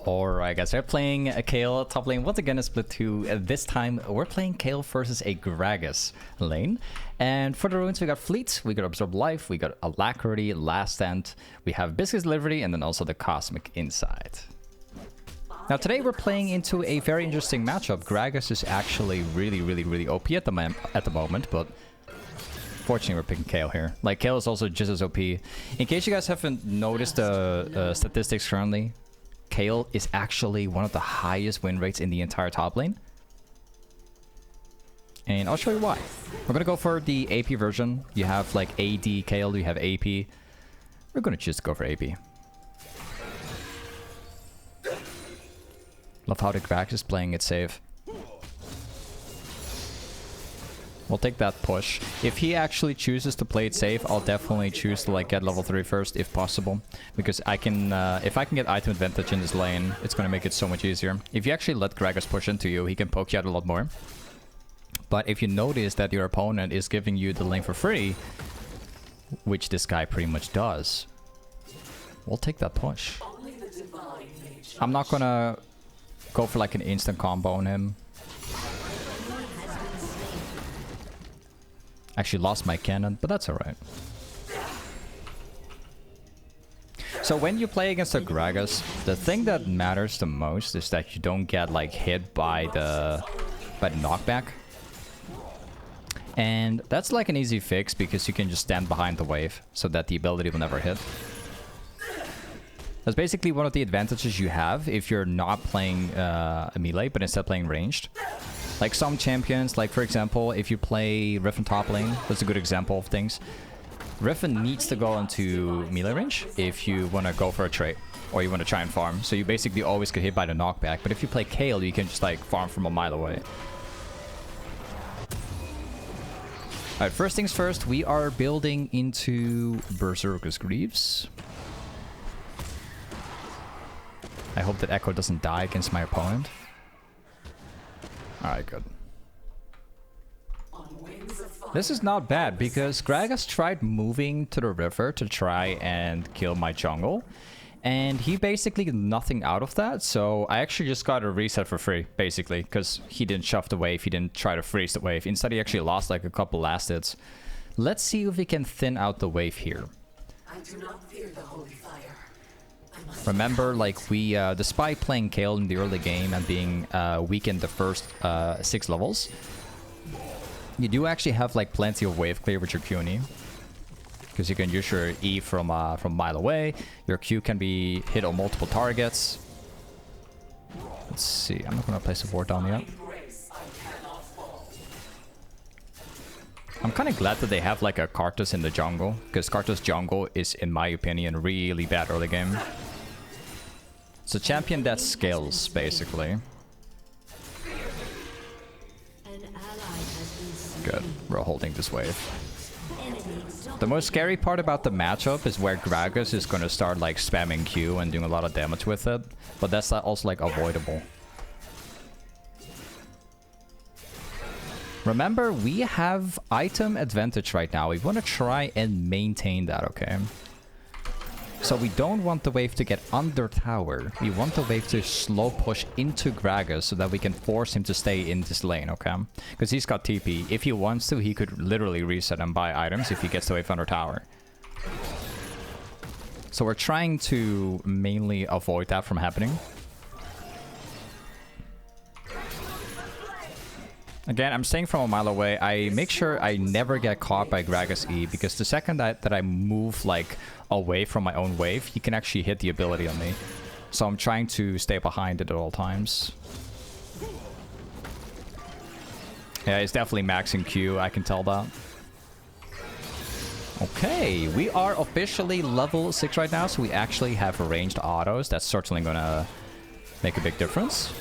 Alright guys, we're playing a Kayle top lane once again in split 2. This time we're playing Kayle versus a Gragas lane. And for the runes we got Fleet, we got Absorb Life, we got Alacrity, Last Stand, we have Biscuit's Delivery, and then also the Cosmic Insight. Now today we're playing into a very interesting matchup. Gragas is actually really OP at the moment, but fortunately we're picking Kayle here. Like, Kayle is also just as OP. In case you guys haven't noticed the statistics currently, Kayle is actually one of the highest win rates in the entire top lane. And I'll show you why. We're gonna go for the AP version. You have like AD Kayle, you have AP. We're gonna just go for AP. Love how the Gragas is playing it safe. We'll take that push. If he actually chooses to play it safe, I'll definitely choose to like get level 3 first if possible. Because I can, if I can get item advantage in this lane, it's going to make it so much easier. If you actually let Gragas push into you, he can poke you out a lot more. But if you notice that your opponent is giving you the lane for free, which this guy pretty much does, we'll take that push. I'm not going to go for like an instant combo on him. Actually lost my cannon, but that's alright. So when you play against a Gragas, the thing that matters the most is that you don't get like hit by the knockback. And that's like an easy fix because you can just stand behind the wave so that the ability will never hit. That's basically one of the advantages you have if you're not playing a melee but instead playing ranged. Like some champions, like for example, if you play Riven top lane, that's a good example of things. Riven needs to go into melee range if you want to go for a trade or you want to try and farm. So you basically always get hit by the knockback. But if you play Kayle, you can just like farm from a mile away. Alright, first things first, we are building into Berserker's Greaves. I hope that Echo doesn't die against my opponent. Alright, good. This is not bad because Gragas tried moving to the river to try and kill my jungle. And he basically got nothing out of that. So I actually just got a reset for free, basically. Because he didn't shove the wave, he didn't try to freeze the wave. Instead, he actually lost like a couple last hits. Let's see if we can thin out the wave here. I do not fear the holy fire. Remember, like, despite playing Kayle in the early game and being weak in the first 6 levels, you do actually have like plenty of wave clear with your Q and E. Because you can use your E from a mile away. Your Q can be hit on multiple targets. Let's see, I'm not going to place a ward down yet. I'm kind of glad that they have like a Karthus in the jungle. Because Karthus jungle is, in my opinion, really bad early game. It's a champion that scales, basically. Good, we're holding this wave. The most scary part about the matchup is where Gragas is going to start like spamming Q and doing a lot of damage with it. But that's also like avoidable. Remember, we have item advantage right now. We want to try and maintain that, okay? So we don't want the wave to get under tower. We want the wave to slow push into Gragas so that we can force him to stay in this lane, okay? Because he's got TP. If he wants to, he could literally reset and buy items if he gets the wave under tower. So we're trying to mainly avoid that from happening. Again, I'm staying from a mile away. I make sure I never get caught by Gragas E, because the second that I move like away from my own wave, he can actually hit the ability on me. So I'm trying to stay behind it at all times. Yeah, he's definitely maxing Q, I can tell that. Okay, we are officially level 6 right now, so we actually have ranged autos. That's certainly gonna make a big difference.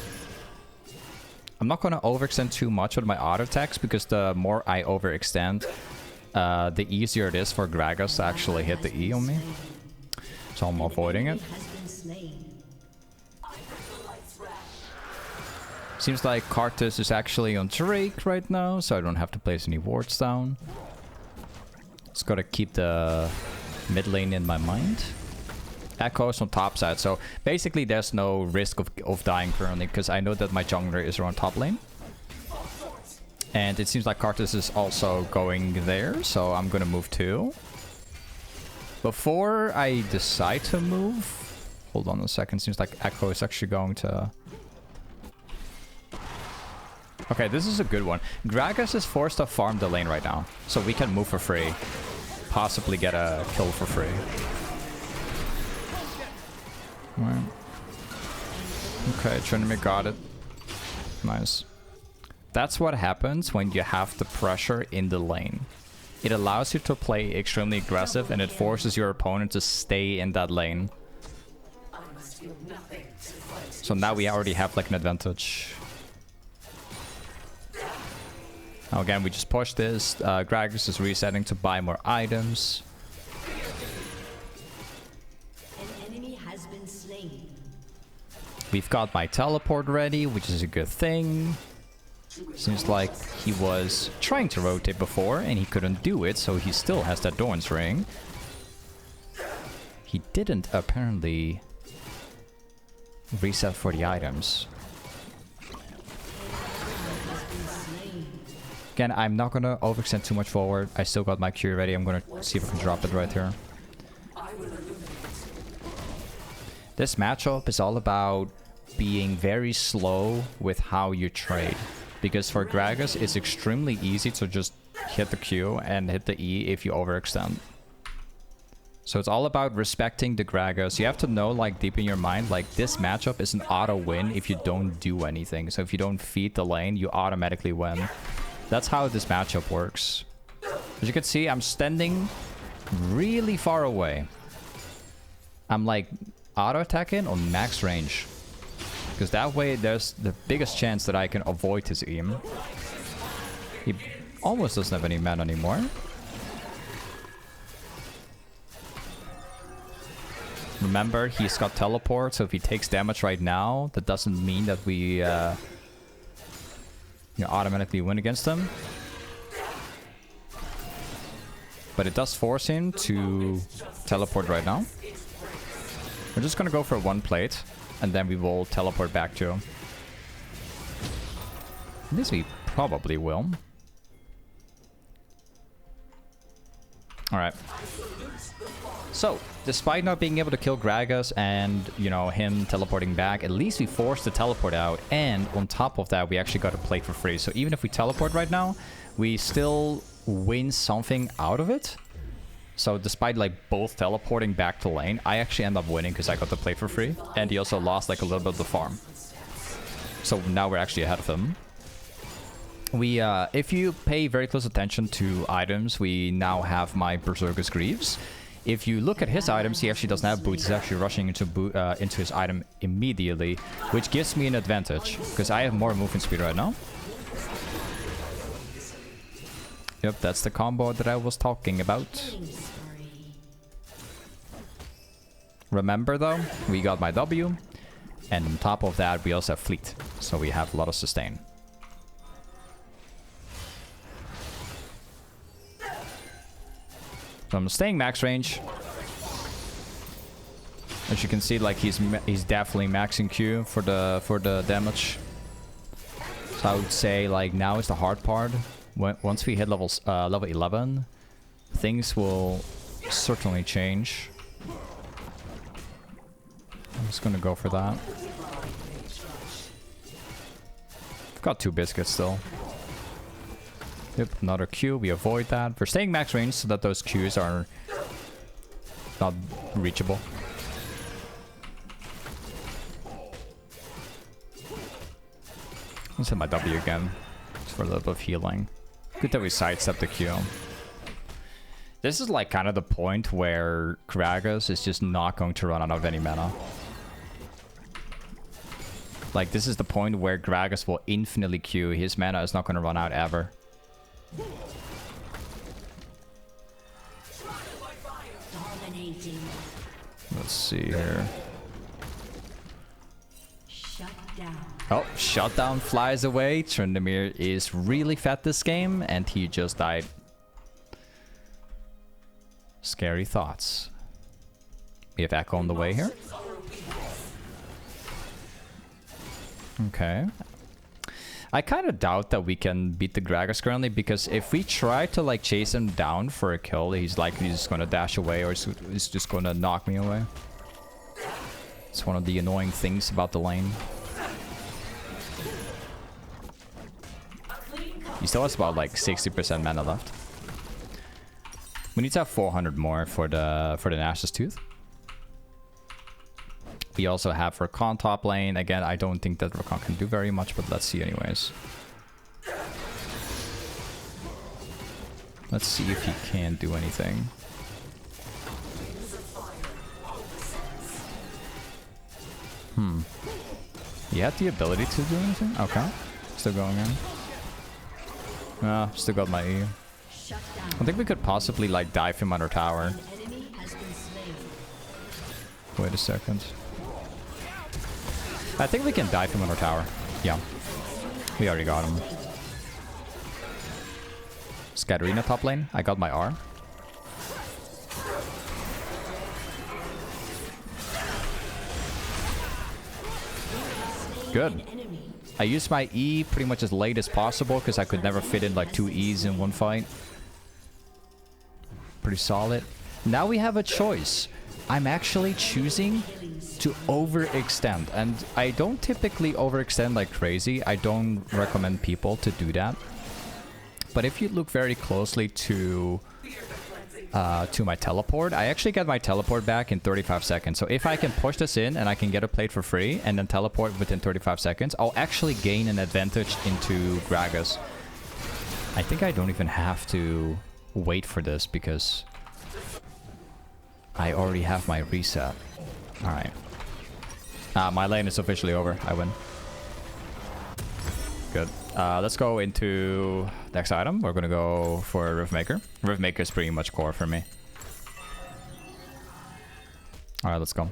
I'm not going to overextend too much with my auto attacks, because the more I overextend, the easier it is for Gragas to actually hit the E on me. So I'm avoiding it. Seems like Karthus is actually on Drake right now, so I don't have to place any wards down. Just gotta keep the mid lane in my mind. Echoes on top side. So basically there's no risk of dying currently, because I know that my jungler is around top lane. And it seems like Karthus is also going there, so I'm gonna move too. Before I decide to move, hold on a second, seems like Echo is actually going to... Okay, this is a good one. Gragas is forced to farm the lane right now, so we can move for free. Possibly get a kill for free. Right. Okay, Trinity got it. Nice. That's what happens when you have the pressure in the lane. It allows you to play extremely aggressive, and it forces your opponent to stay in that lane. So now we already have like an advantage. Now again, we just push this. Gragas is resetting to buy more items. An enemy has been slain. We've got my teleport ready, which is a good thing. Seems like he was trying to rotate before and he couldn't do it, so he still has that Dawn's Ring. He didn't apparently reset for the items. Again, I'm not gonna overextend too much forward. I still got my Q ready. I'm gonna see if I can drop it right here. This matchup is all about being very slow with how you trade. Because for Gragas, it's extremely easy to just hit the Q and hit the E if you overextend. So it's all about respecting the Gragas. You have to know, like, deep in your mind, like, this matchup is an auto win if you don't do anything. So if you don't feed the lane, you automatically win. That's how this matchup works. As you can see, I'm standing really far away. I'm, like, auto-attacking on max range. Because that way, there's the biggest chance that I can avoid his aim. He almost doesn't have any mana anymore. Remember, he's got teleport, so if he takes damage right now, that doesn't mean that we automatically win against him. But it does force him to teleport right now. We're just gonna go for one plate. And then we will teleport back to him. At least we probably will. Alright. So, despite not being able to kill Gragas and, you know, him teleporting back, at least we forced the teleport out. And on top of that, we actually got a plate for free. So even if we teleport right now, we still win something out of it. So despite like both teleporting back to lane, I actually end up winning because I got the plate for free. And he also lost like a little bit of the farm. So now we're actually ahead of him. We, if you pay very close attention to items, we now have my Berserker's Greaves. If you look at his items, he actually doesn't have boots. He's actually rushing into his item immediately, which gives me an advantage because I have more movement speed right now. Yep, that's the combo that I was talking about. Remember though, we got my W, and on top of that we also have fleet, so we have a lot of sustain. So I'm staying max range. As you can see, like he's definitely maxing Q for the damage. So I would say like now is the hard part. Once we hit level 11, things will certainly change. I'm just gonna go for that. I've got 2 biscuits still. Yep, another Q. We avoid that. We're staying max range so that those Qs are not reachable. Let's hit my W again. Just for a little bit of healing. Good that we sidestepped the Q. This is like kind of the point where Gragas is just not going to run out of any mana. Like this is the point where Gragas will infinitely Q. His mana is not going to run out ever. Dominating. Let's see here. Shut down. Oh, shutdown flies away. Tryndamere is really fat this game, and he just died. Scary thoughts. We have Echo on the way here. Okay. I kind of doubt that we can beat the Gragas currently, because if we try to like chase him down for a kill, he's likely just going to dash away, or he's just going to knock me away. It's one of the annoying things about the lane. He still has about like 60% mana left. We need to have 400 more for the Nash's Tooth. We also have Rakan top lane. Again, I don't think that Rakan can do very much, but let's see anyways. Let's see if he can do anything. He had the ability to do anything? Okay. Still going in. Still got my E. I think we could possibly like dive him under tower. Wait a second. I think we can dive him under tower. Yeah. We already got him. Scatterina top lane. I got my R. Good. I used my E pretty much as late as possible because I could never fit in like 2 E's in one fight. Pretty solid. Now we have a choice. I'm actually choosing to overextend, and I don't typically overextend like crazy. I don't recommend people to do that. But if you look very closely to my teleport, I actually get my teleport back in 35 seconds. So if I can push this in and I can get a plate for free and then teleport within 35 seconds, I'll actually gain an advantage into Gragas. I think I don't even have to wait for this because I already have my reset. Alright. My lane is officially over. I win. Good. Let's go into next item. We're gonna go for Riftmaker. Riftmaker is pretty much core for me. Alright, let's go.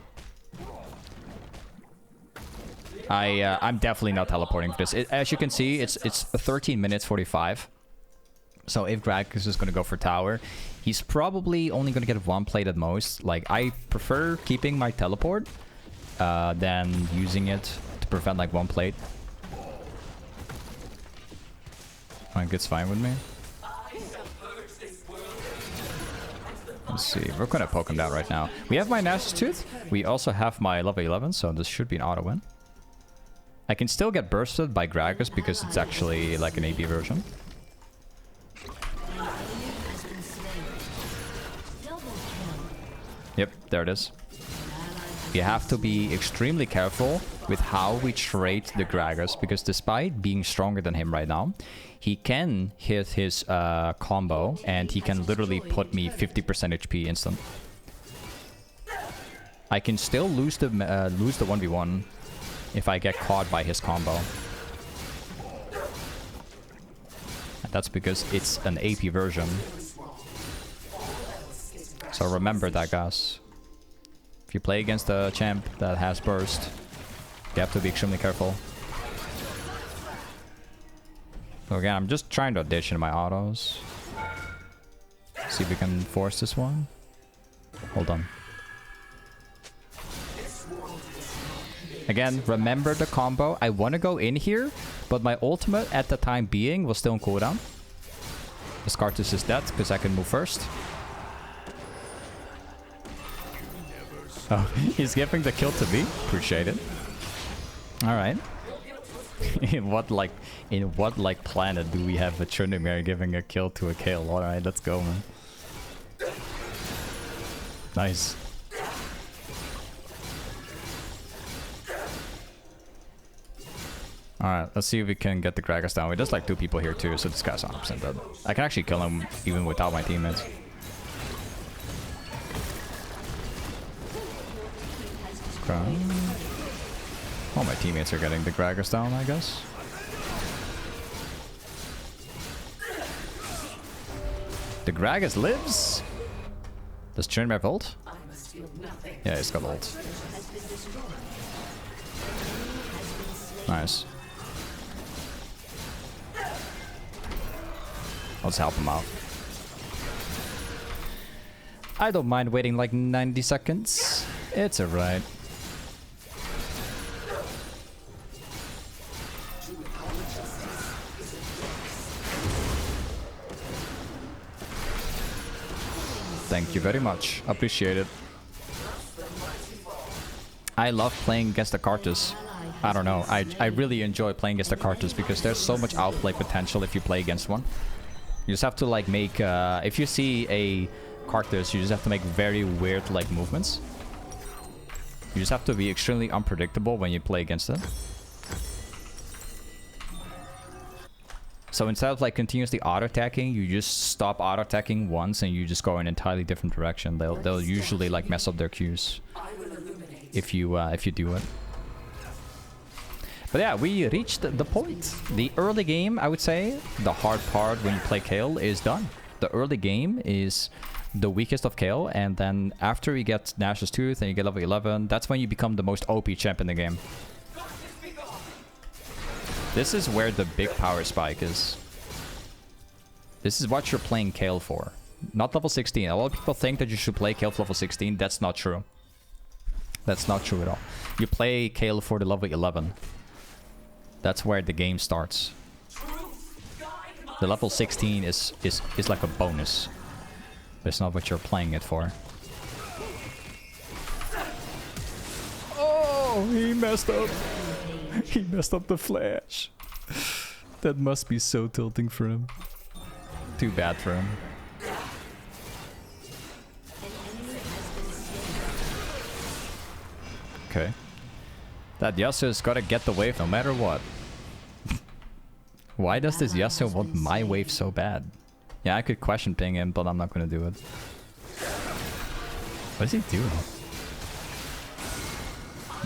I'm definitely not teleporting for this. As you can see, it's 13 minutes 45. So if Gragas is gonna go for tower, he's probably only gonna get 1 plate at most. Like, I prefer keeping my teleport than using it to prevent like 1 plate. I think it's fine with me. Let's see. We're gonna poke him down right now. We have my Nash's Tooth. We also have my level 11, so this should be an auto win. I can still get bursted by Gragas because it's actually like an AB version. Yep, there it is. You have to be extremely careful with how we trade the Gragas, because despite being stronger than him right now, he can hit his combo and he can literally put me 50% HP instant. I can still lose the 1v1 if I get caught by his combo. And that's because it's an AP version. So remember that, guys. If you play against a champ that has burst, you have to be extremely careful. So again, I'm just trying to audition my autos. See if we can force this one. Hold on. Again, remember the combo. I want to go in here, but my ultimate at the time being was still on cooldown. Descartes is dead because I can move first. Oh, he's giving the kill to me. Appreciate it. All right. in what planet do we have a Trinimir giving a kill to a Kayle? All right, let's go, man. Nice. All right, let's see if we can get the Gragas down. There's like 2 people here too, so this guy's 100% dead. I can actually kill him even without my teammates. Okay. All my teammates are getting the Gragas down, I guess. The Gragas lives? Does Trinimir have ult? Yeah, he's got ult. Nice. Let's help him out. I don't mind waiting like 90 seconds. It's alright. Thank you very much. Appreciate it. I love playing against the Karthus. I don't know. I really enjoy playing against the Karthus because there's so much outplay potential if you play against one. You just have to like make... if you see a Karthus, you just have to make very weird like movements. You just have to be extremely unpredictable when you play against it. So instead of like continuously auto-attacking, you just stop auto-attacking once and you just go in an entirely different direction. They'll usually like mess up their Qs if you do it. But yeah, we reached the point. The early game, I would say, the hard part when you play Kayle is done. The early game is the weakest of Kayle, and then after you get Nashor's Tooth and you get level 11, that's when you become the most OP champ in the game. This is where the big power spike is. This is what you're playing Kayle for. Not level 16. A lot of people think that you should play Kayle for level 16. That's not true. That's not true at all. You play Kayle for the level 11. That's where the game starts. The level 16 is like a bonus. That's not what you're playing it for. Oh, he messed up. He messed up the flash. That must be so tilting for him. Too bad for him. Okay. That Yasuo's gotta get the wave no matter what. Why does this Yasuo want my wave so bad? Yeah, I could question ping him, but I'm not gonna do it. What is he doing?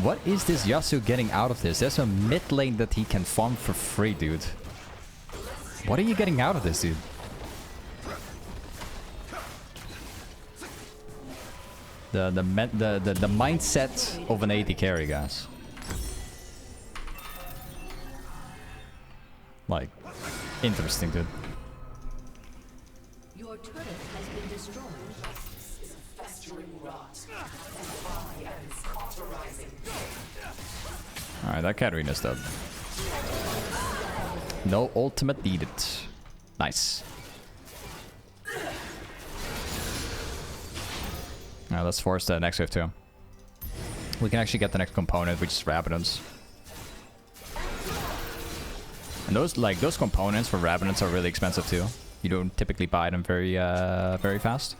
What is this Yasuo getting out of this? There's a mid lane that he can farm for free, dude. What are you getting out of this, dude? The mindset of an AD carry, guys. Like, interesting, dude. Your turret has been destroyed. Alright, that Katarina's dead. No ultimate needed. Nice. Alright, let's force the next wave too. We can actually get the next component, which is rabadons. And those components for rabadons are really expensive too. You don't typically buy them very fast.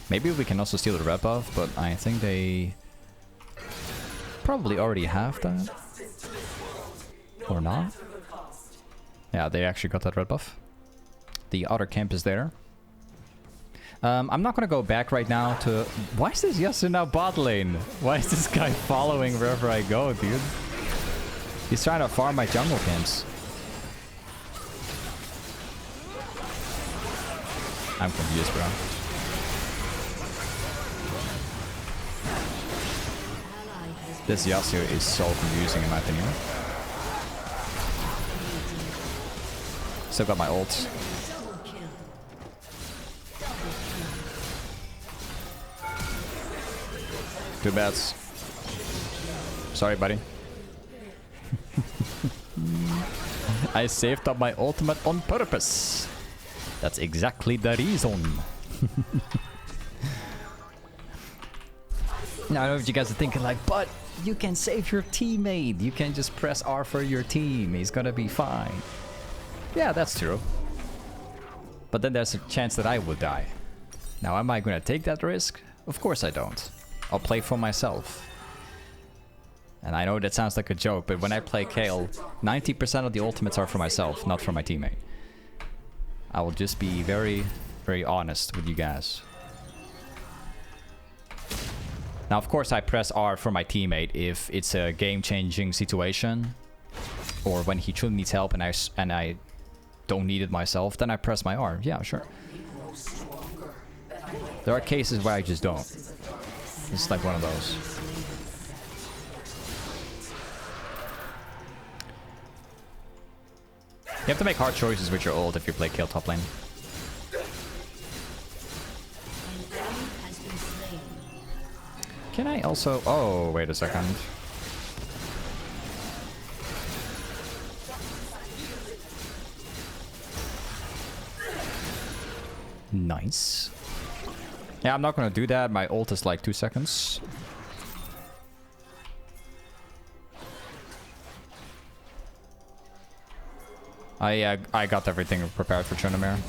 Maybe we can also steal the red buff, but I think they probably already have that. Or not. Yeah, they actually got that red buff. The other camp is there. I'm not gonna go back right now to... Why is this Yasuo now bot lane? Why is this guy following wherever I go, dude? He's trying to farm my jungle camps. I'm confused, bro. This Yasuo is so confusing in my opinion. Still got my ults. Two bats. Sorry, buddy. I saved up my ultimate on purpose. That's exactly the reason. Now, I know what you guys are thinking, like, but you can save your teammate. You can just press R for your team. He's gonna be fine. Yeah, that's true. But then there's a chance that I will die. Now, am I gonna take that risk? Of course I don't. I'll play for myself. And I know that sounds like a joke, but when I play Kayle, 90% of the ultimates are for myself, not for my teammate. I will just be very, very honest with you guys. Now, of course, I press R for my teammate if it's a game-changing situation, or when he truly needs help and I don't need it myself, then I press my R. Yeah, sure. There are cases where I just don't. It's like one of those. You have to make hard choices with your ult if you play Kayle top lane. Can I also... Oh, wait a second. Nice. Yeah, I'm not gonna do that. My ult is like 2 seconds. I got everything prepared for Zhonya.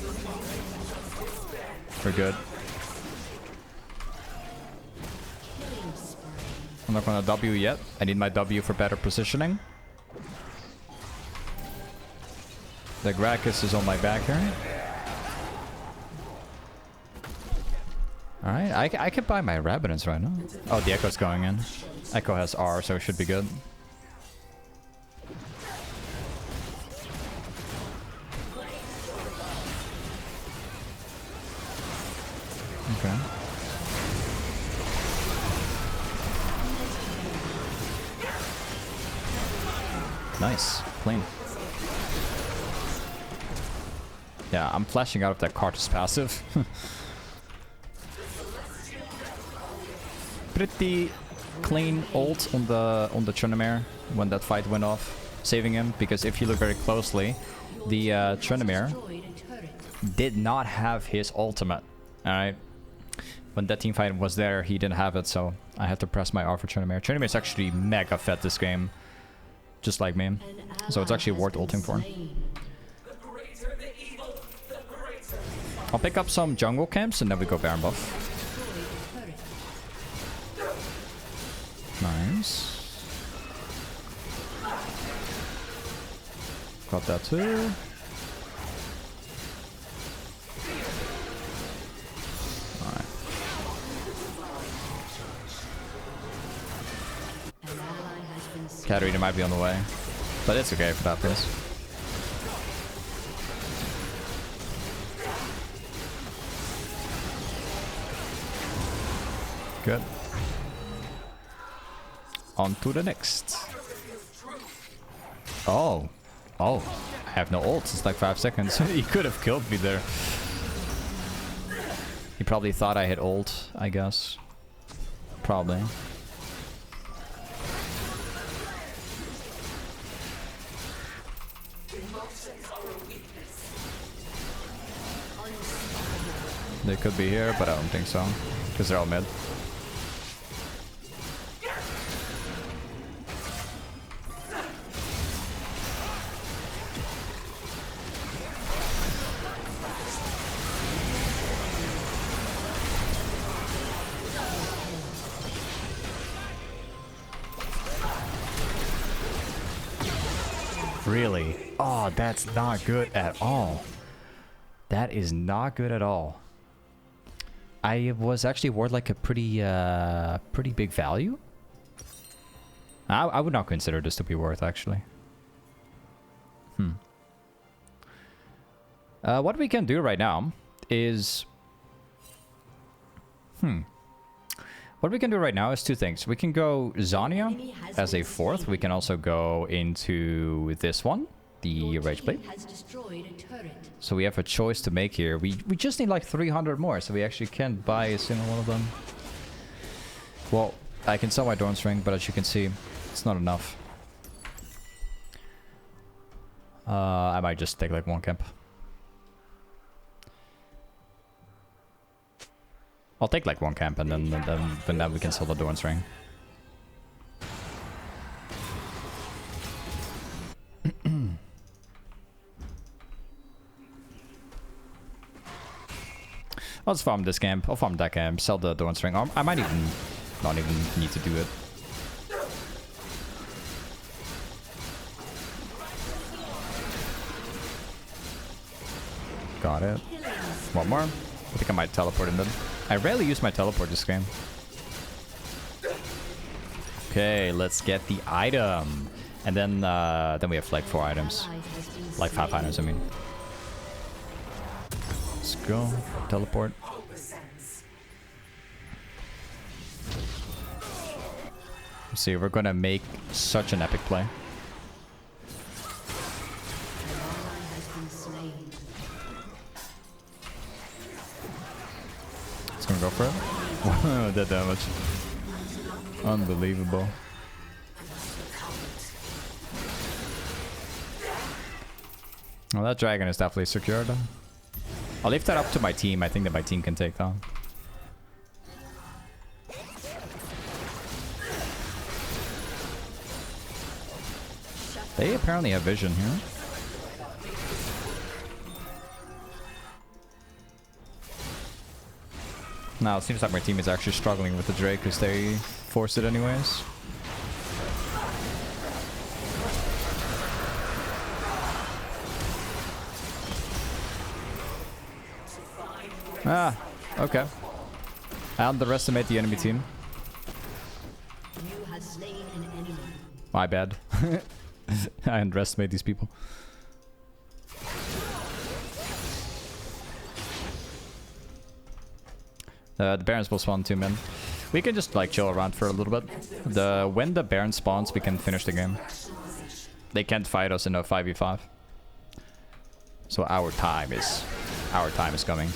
We're good. I'm not gonna W yet. I need my W for better positioning. The Gragas is on my back here. Alright, I can buy my rabadons right now. Oh, the Echo's going in. Echo has R, so it should be good. Okay. Nice. Clean. Yeah, I'm flashing out of that Karthus passive. Pretty clean ult on the Zhonya when that fight went off, saving him, because if you look very closely, the Zhonya did not have his ultimate. Alright. When that team fight was there, he didn't have it, so I had to press my R for Zhonya. Zhonya is actually mega fed this game, just like me. So it's actually worth ulting for. I'll pick up some jungle camps and then we go Baron buff. Nice. Got that too. Katarina might be on the way, but it's okay for that place. Good. On to the next. Oh. Oh. I have no ult. It's like 5 seconds. He could have killed me there. He probably thought I had ult, I guess. Probably. They could be here, but I don't think so. Because they're all mid. Really? Oh, that's not good at all. That is not good at all. I was actually worth like a pretty big value. I would not consider this to be worth, actually. What we can do right now is... What we can do right now is two things. We can go Zhonya as a fourth. We can also go into this one, the rageblade. So we have a choice to make here. We just need like 300 more, so we actually can't buy a single one of them. Well, I can sell my Dawn String, but as you can see, it's not enough. I might just take like one camp. I'll take like one camp and then we can sell the Dawn String. I'll just farm this camp. I'll farm that camp, sell the Dawn String. I might even not even need to do it. Got it. One more. I think I might teleport in then. I rarely use my teleport this game. Okay, let's get the item. And then we have like 4 items. Like 5 items, I mean. Let's go. Teleport. Let's see, we're gonna make such an epic play. go for it. Wow, that damage. Unbelievable. Well, that dragon is definitely secured. I'll leave that up to my team. I think that my team can take that. They apparently have vision here. Now it seems like my team is actually struggling with the Drake because they forced it anyways. Ah, okay. I underestimate the enemy team. You have slain an enemy. My bad. I underestimate these people. The Baron's will spawn 2 men. We can just like chill around for a little bit. When the Baron spawns, we can finish the game. They can't fight us in a 5v5. So our time is coming.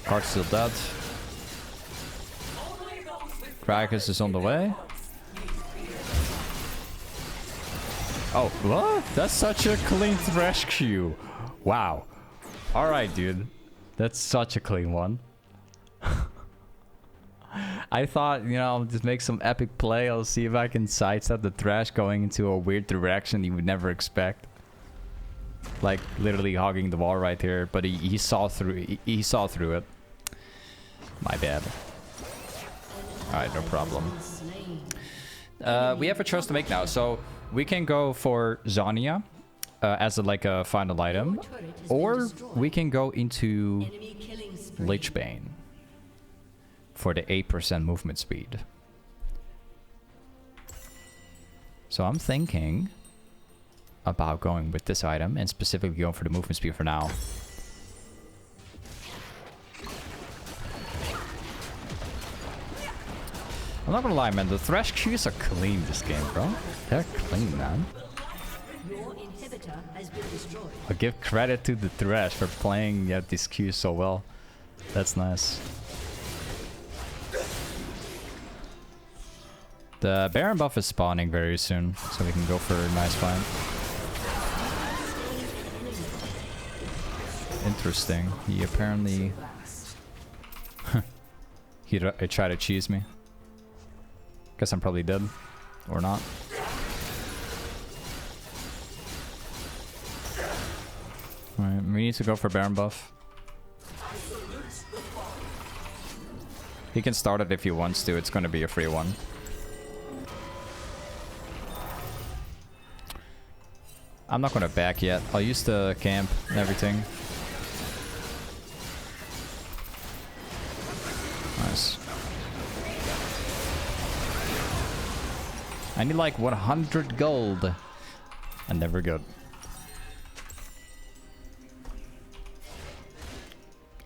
Card's still dead. Krakus is on the way. Oh, what? That's such a clean thresh queue. Wow. Alright, dude. That's such a clean one. I thought, you know, just make some epic play. I'll see if I can sidestep the thresh going into a weird direction you would never expect. Like, literally hogging the wall right here. But he saw through he saw through it. My bad. Alright, no problem. We have a choice to make now. So we can go for Zhonya as like a final item, or we can go into Lichbane for the 8% movement speed. So I'm thinking about going with this item and specifically going for the movement speed for now. I'm not gonna lie, man. The thresh queues are clean this game, bro. They're clean, man. Your inhibitor has been destroyed. I'll give credit to the thresh for playing these queues so well. That's nice. The Baron buff is spawning very soon, so we can go for a nice fight. Interesting. He apparently... he tried to cheese me. Guess I'm probably dead. Or not. Alright, we need to go for Baron buff. He can start it if he wants to. It's going to be a free one. I'm not going to back yet. I'll use the camp and everything. Nice. I need like 100 gold. And never good.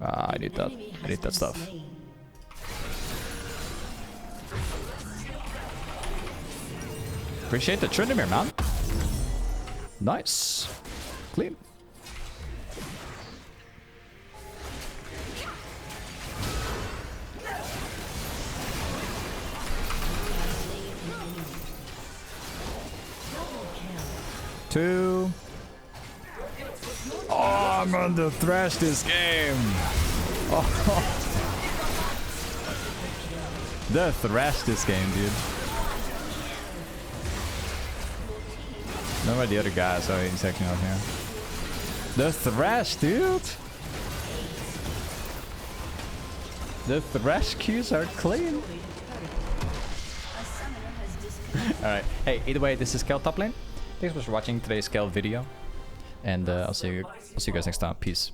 I need that. I need that stuff. Appreciate the Trinimir, man. Nice. Clean. Two. Oh, I'm going to thrash this game. Oh. The thrash this game, dude. No where the other guys are he's taking out here. The thrash, dude. The thrash queues are clean. Alright. Hey, either way, this is Kayle Toplane. Thanks for watching today's Kayle video. And I'll see you guys next time. Peace.